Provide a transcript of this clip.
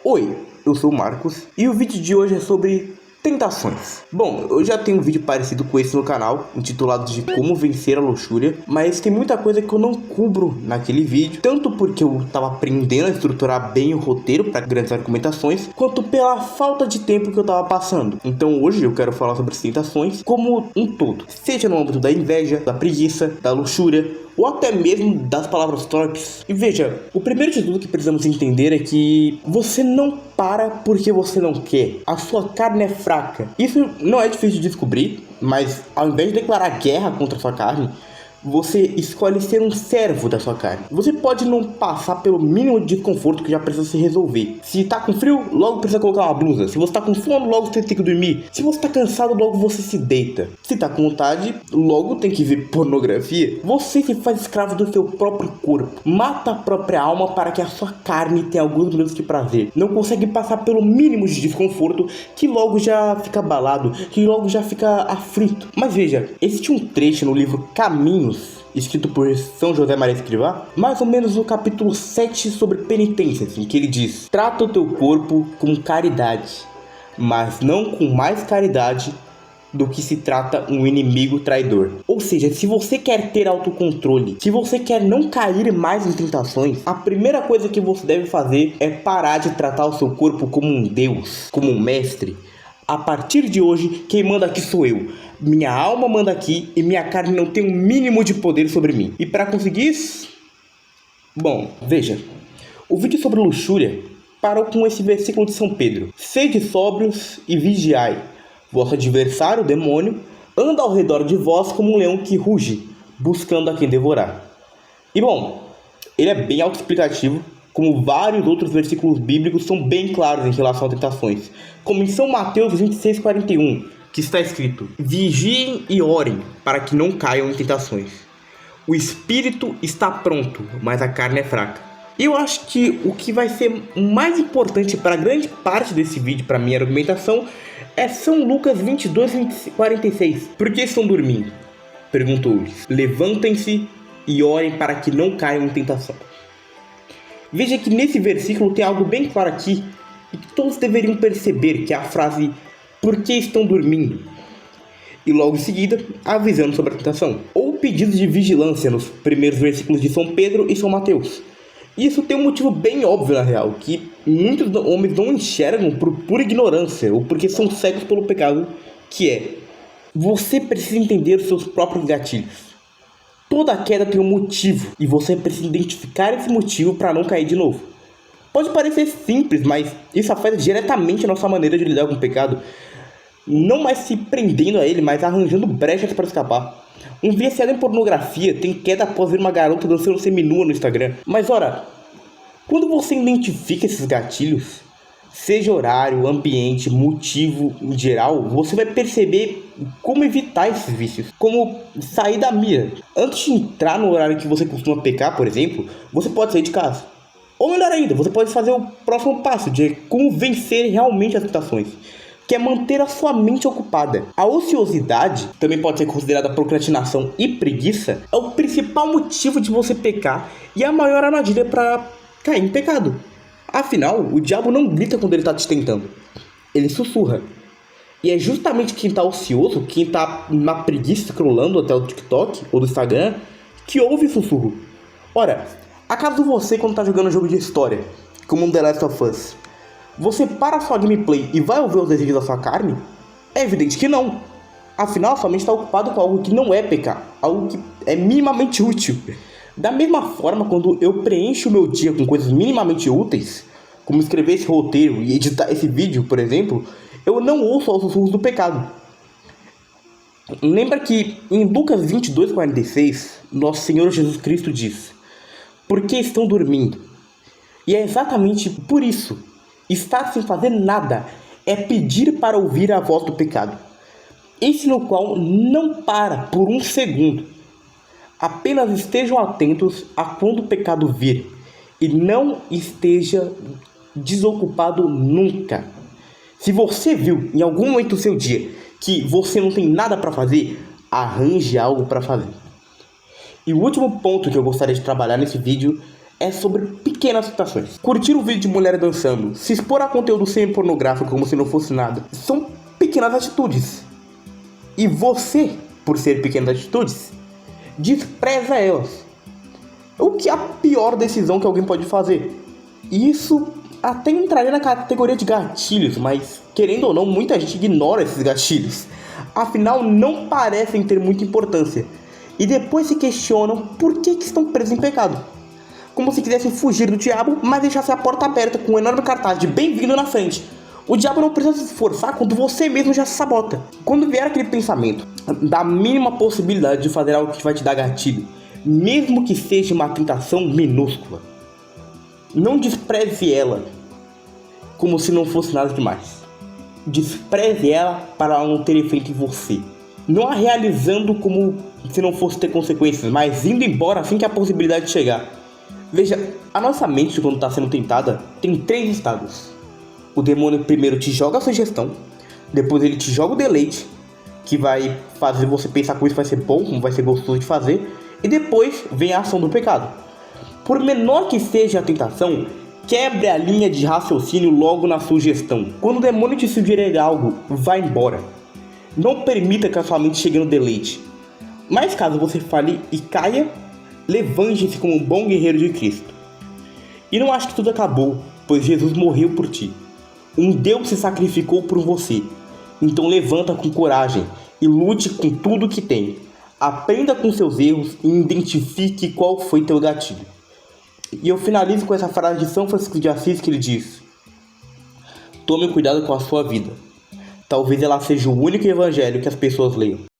Oi, eu sou o Marcos e o vídeo de hoje é sobre tentações. Bom, eu já tenho um vídeo parecido com esse no canal, intitulado de Como Vencer a Luxúria, mas tem muita coisa que eu não cubro naquele vídeo, tanto porque eu tava aprendendo a estruturar bem o roteiro para grandes argumentações, quanto pela falta de tempo que eu tava passando. Então hoje eu quero falar sobre as tentações como um todo, seja no âmbito da inveja, da preguiça, da luxúria, ou até mesmo das palavras torpes. E veja, o primeiro de tudo que precisamos entender é que você não para porque você não quer. A sua carne é fraca. Isso não é difícil de descobrir, mas ao invés de declarar guerra contra a sua carne, você escolhe ser um servo da sua carne. Você pode não passar pelo mínimo de desconforto que já precisa se resolver. Se tá com frio, logo precisa colocar uma blusa. Se você tá com sono, logo você tem que dormir. Se você tá cansado, logo você se deita. Se tá com vontade, logo tem que ver pornografia. Você se faz escravo do seu próprio corpo. Mata a própria alma para que a sua carne tenha alguns minutos de prazer. Não consegue passar pelo mínimo de desconforto, que logo já fica abalado, que logo já fica aflito. Mas veja, existe um trecho no livro Caminhos, escrito por São José Maria Escrivá, mais ou menos no capítulo 7 sobre penitências, em que ele diz: trata o teu corpo com caridade, mas não com mais caridade do que se trata um inimigo traidor. Ou seja, se você quer ter autocontrole, se você quer não cair mais em tentações, a primeira coisa que você deve fazer é parar de tratar o seu corpo como um deus, como um mestre. A partir de hoje, quem manda aqui sou eu. Minha alma manda aqui e minha carne não tem um mínimo de poder sobre mim. E para conseguir isso... Bom, veja. O vídeo sobre luxúria parou com esse versículo de São Pedro. Sede sóbrios e vigiai. Vosso adversário, o demônio, anda ao redor de vós como um leão que ruge, buscando a quem devorar. E bom, ele é bem autoexplicativo, como vários outros versículos bíblicos são bem claros em relação a tentações, como em São Mateus 26:41, que está escrito: vigiem e orem para que não caiam em tentações. O espírito está pronto, mas a carne é fraca. E eu acho que o que vai ser mais importante para grande parte desse vídeo, para minha argumentação, é São Lucas 22:46. Por que estão dormindo? Perguntou-lhes. Levantem-se e orem para que não caiam em tentação. Veja que nesse versículo tem algo bem claro aqui, e que todos deveriam perceber, que é a frase "por que estão dormindo?" E logo em seguida, avisando sobre a tentação, ou pedidos de vigilância nos primeiros versículos de São Pedro e São Mateus. E isso tem um motivo bem óbvio na real, que muitos homens não enxergam por pura ignorância, ou porque são cegos pelo pecado, que é: você precisa entender os seus próprios gatilhos. Toda queda tem um motivo, e você precisa identificar esse motivo para não cair de novo. Pode parecer simples, mas isso afeta diretamente a nossa maneira de lidar com o pecado. Não mais se prendendo a ele, mas arranjando brechas para escapar. Um viciado em pornografia tem queda após ver uma garota dançando seminua no Instagram. Mas ora, quando você identifica esses gatilhos, seja horário, ambiente, motivo em geral, você vai perceber como evitar esses vícios, como sair da mira. Antes de entrar no horário que você costuma pecar, por exemplo, você pode sair de casa. Ou melhor ainda, você pode fazer o próximo passo de como vencer realmente as tentações, que é manter a sua mente ocupada. A ociosidade, também pode ser considerada procrastinação e preguiça, é o principal motivo de você pecar e a maior armadilha para cair em pecado. Afinal, o diabo não grita quando ele está te tentando, ele sussurra. E é justamente quem está ocioso, quem está na preguiça scrollando até o TikTok ou do Instagram, que ouve sussurro. Ora, acaso você, quando está jogando um jogo de história, como um The Last of Us, você para a sua gameplay e vai ouvir os desejos da sua carne? É evidente que não. Afinal, sua mente está ocupada com algo que não é pecar, algo que é minimamente útil. Da mesma forma, quando eu preencho o meu dia com coisas minimamente úteis, como escrever esse roteiro e editar esse vídeo, por exemplo, eu não ouço aos sussurros do pecado. Lembra que em Lucas 22:46, nosso Senhor Jesus Cristo diz: por que estão dormindo? E é exatamente por isso. Estar sem fazer nada é pedir para ouvir a voz do pecado, esse no qual não para por um segundo. Apenas estejam atentos a quando o pecado vir, e não esteja desocupado nunca. Se você viu em algum momento do seu dia que você não tem nada para fazer, arranje algo para fazer. E o último ponto que eu gostaria de trabalhar nesse vídeo é sobre pequenas tentações. Curtir um vídeo de mulher dançando, se expor a conteúdo semi-pornográfico como se não fosse nada, são pequenas atitudes. E você, por ser pequenas atitudes, despreza elas. O que é a pior decisão que alguém pode fazer? Isso até entraria na categoria de gatilhos, mas querendo ou não, muita gente ignora esses gatilhos. Afinal, não parecem ter muita importância. E depois se questionam por que estão presos em pecado. Como se quisessem fugir do diabo, mas deixassem a porta aberta com um enorme cartaz de bem-vindo na frente. O diabo não precisa se esforçar quando você mesmo já se sabota. Quando vier aquele pensamento da mínima possibilidade de fazer algo que vai te dar gatilho, mesmo que seja uma tentação minúscula, não despreze ela como se não fosse nada demais. Despreze ela para ela não ter efeito em você. Não a realizando como se não fosse ter consequências, mas indo embora assim que a possibilidade chegar. Veja, a nossa mente, quando está sendo tentada, tem 3 estados. O demônio primeiro te joga a sugestão, depois ele te joga o deleite, que vai fazer você pensar que isso vai ser bom, como vai ser gostoso de fazer, e depois vem a ação do pecado. Por menor que seja a tentação, quebre a linha de raciocínio logo na sugestão. Quando o demônio te sugerir algo, vá embora. Não permita que a sua mente chegue no deleite. Mas caso você fale e caia, levante-se como um bom guerreiro de Cristo. E não ache que tudo acabou, pois Jesus morreu por ti. Um Deus se sacrificou por você. Então levanta com coragem e lute com tudo que tem. Aprenda com seus erros e identifique qual foi teu gatilho. E eu finalizo com essa frase de São Francisco de Assis que ele diz: tome cuidado com a sua vida. Talvez ela seja o único evangelho que as pessoas leiam.